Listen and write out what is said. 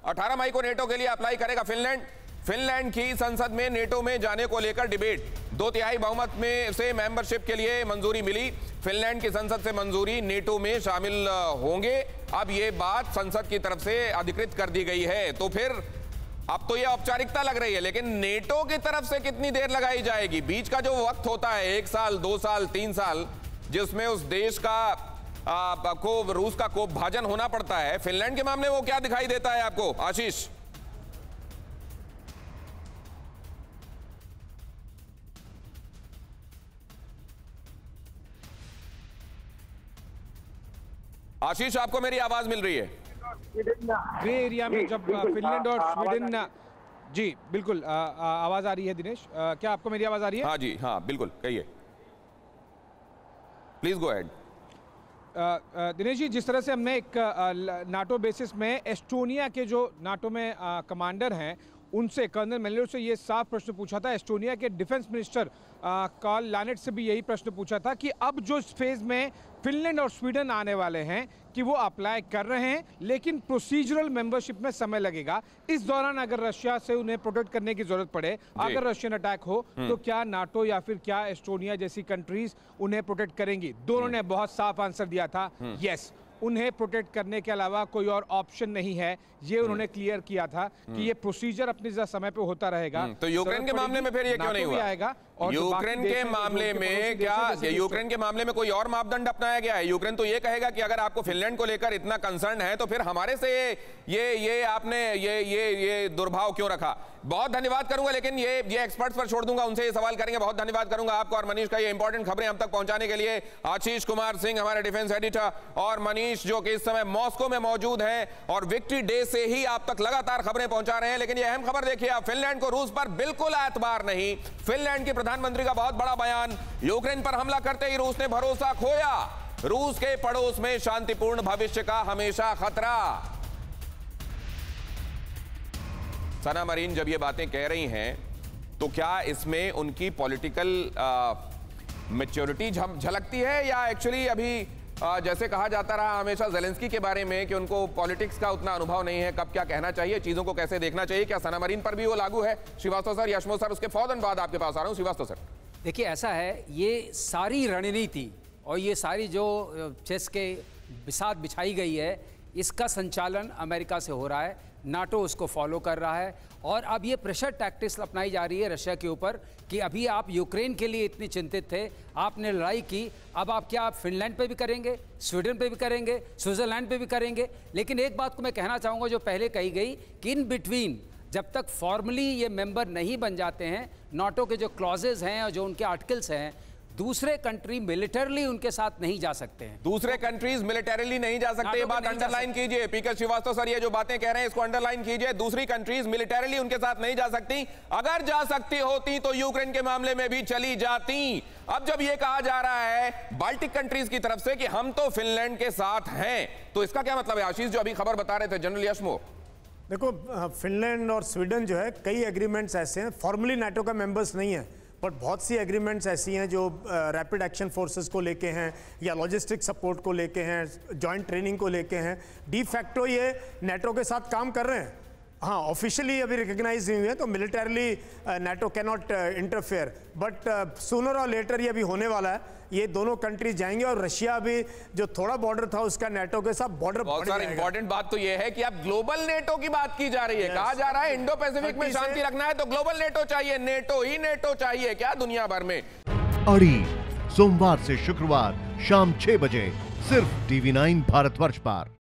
18 मई को नेटो के लिए अप्लाई करेगा फिनलैंड। फिनलैंड की संसद में नेटो में जाने को लेकर डिबेट, 2/3 बहुमत में से मेंबरशिप के लिए मंजूरी मिली। फिनलैंड की संसद से मंजूरी, नेटो में शामिल होंगे। अब ये बात संसद की तरफ से अधिकृत कर दी गई है। तो फिर अब तो ये औपचारिकता लग रही है, लेकिन नेटो की तरफ से कितनी देर लगाई जाएगी? बीच का जो वक्त होता है 1 साल, 2 साल, 3 साल, जिसमें उस देश का रूस का कोप भाजन होना पड़ता है, फिनलैंड के मामले में वो क्या दिखाई देता है आपको, आशीष? आशीष, आपको मेरी आवाज मिल रही है? ग्रे एरिया में जब फिनलैंड और स्वीडन, जी बिल्कुल आवाज आ रही है दिनेश, क्या आपको मेरी आवाज आ रही है? हाँ जी, हाँ बिल्कुल, कहिए, please go ahead. Dinesh ji, जिस तरह से हमने एक नाटो बेसिस में एस्टोनिया के जो नाटो में कमांडर हैं उनसे, कर्नल मेलियो से ये साफ प्रश्न पूछा था, एस्टोनिया के डिफेंस मिनिस्टर कार्ल लानेट से भी यही प्रश्न पूछा था कि अब जो इस फेज में फिनलैंड और स्वीडन आने वाले हैं कि वो अप्लाई कर रहे हैं, लेकिन प्रोसीजरल मेंबरशिप में समय लगेगा। इस दौरान अगर रशिया से उन्हें प्रोटेक्ट करने की जरूरत पड़े, अगर रशियन अटैक हो, तो क्या नाटो या फिर क्या एस्टोनिया जैसी कंट्रीज उन्हें प्रोटेक्ट करेंगी? दोनों ने बहुत साफ आंसर दिया था, यस, उन्हें प्रोटेक्ट करने के अलावा कोई और ऑप्शन नहीं है। ये उन्होंने क्लियर किया था कि ये प्रोसीजर अपने समय पे होता रहेगा। तो यूक्रेन के मामले में फिर ये क्यों नहीं हुआ? आएगा और यूक्रेन के मामले में क्या यूक्रेन के मामले में कोई और मापदंड अपनाया गया है? यूक्रेन तो ये कहेगा कि अगर आपको फिनलैंड को लेकर इतना कंसर्न है तो फिर हमारे से ये आपने ये दुर्भाव क्यों रखा? बहुत धन्यवाद करूंगा, लेकिन ये एक्सपर्ट्स पर छोड़ दूंगा, उनसे ये सवाल करेंगे। बहुत धन्यवाद करूंगा आपको और मनीष का ये इंपॉर्टेंट खबरें हम तक पहुंचाने के लिए। आशीष कुमार सिंह हमारे डिफेंस एडिटर, और मनीष जो कि इस समय मॉस्को में मौजूद हैं और विक्ट्री डे से ही आप तक लगातार खबरें पहुंचा रहे हैं। लेकिन ये अहम खबर देखिए, आप फिनलैंड को रूस पर बिल्कुल एतबार नहीं। फिनलैंड के प्रधानमंत्री का बहुत बड़ा बयान, यूक्रेन पर हमला करते ही रूस ने भरोसा खोया, रूस के पड़ोस में शांतिपूर्ण भविष्य का हमेशा खतरा। सना मरीन जब ये बातें कह रही हैं तो क्या इसमें उनकी पॉलिटिकल मैच्योरिटी झलकती है, या एक्चुअली अभी जैसे कहा जाता रहा हमेशा ज़ेलेंस्की के बारे में कि उनको पॉलिटिक्स का उतना अनुभव नहीं है, कब क्या कहना चाहिए, चीजों को कैसे देखना चाहिए, क्या सना मरीन पर भी वो लागू है? श्रीवास्तव सर, यशमो सर, उसके फौरन बाद आपके पास आ रहा हूं। श्रीवास्तव सर, देखिए ऐसा है, ये सारी रणनीति और ये सारी जो चेस के बिसात बिछाई गई है, इसका संचालन अमेरिका से हो रहा है, नाटो उसको फॉलो कर रहा है, और अब ये प्रेशर टैक्टिक्स अपनाई जा रही है रशिया के ऊपर कि अभी आप यूक्रेन के लिए इतने चिंतित थे, आपने लड़ाई की, अब आप क्या फिनलैंड पे भी करेंगे, स्वीडन पे भी करेंगे, स्विट्जरलैंड पे भी करेंगे? लेकिन एक बात को मैं कहना चाहूँगा जो पहले कही गई कि इन बिटवीन जब तक फॉर्मली ये मेंबर नहीं बन जाते हैं, नाटो के जो क्लॉजेज हैं और जो उनके आर्टिकल्स हैं, दूसरे कंट्री मिलिटरली उनके साथ नहीं जा सकते हैं। दूसरे कंट्रीज मिलिटरली नहीं जा सकते, ये बात अंडरलाइन कीजिए। पीके श्रीवास्तव सर, ये जो बातें कह रहे हैं इसको अंडरलाइन कीजिए। दूसरी कंट्रीज मिलिटरली उनके साथ नहीं जा सकती, अगर जा सकती होती तो यूक्रेन के मामले में भी चली जाती। अब जब ये कहा जा रहा है बाल्टिक कंट्रीज की तरफ से कि हम तो फिनलैंड के साथ हैं, तो इसका क्या मतलब है? आशीष जो अभी खबर बता रहे थे, जनरल यशमो, देखो फिनलैंड और स्वीडन जो है, कई एग्रीमेंट्स ऐसे हैं, फॉर्मली नाटो का मेंबर्स नहीं है, बट बहुत सी एग्रीमेंट्स ऐसी हैं जो रैपिड एक्शन फोर्सेस को लेके हैं या लॉजिस्टिक सपोर्ट को लेके हैं, जॉइंट ट्रेनिंग को लेके हैं। डी फैक्टो ये नाटो के साथ काम कर रहे हैं, हाँ ऑफिशियली अभी रिकग्नाइज नहीं हुए, तो militarily NATO can not interfere, but sooner और लेटर ये अभी होने वाला है। ये दोनों कंट्रीज जाएंगे और रशिया भी जो थोड़ा बॉर्डर था उसका नाटो के साथ बॉर्डर बढ़ जाएगा। इंपॉर्टेंट बात तो ये है कि अब ग्लोबल नेटो की बात की जा रही है, कहा जा रहा है इंडो पैसिफिक में शांति रखना है तो ग्लोबल नेटो चाहिए, नेटो ही नेटो चाहिए क्या दुनिया भर में? अड़ी सोमवार से शुक्रवार शाम 6 बजे सिर्फ TV9 भारतवर्ष पर।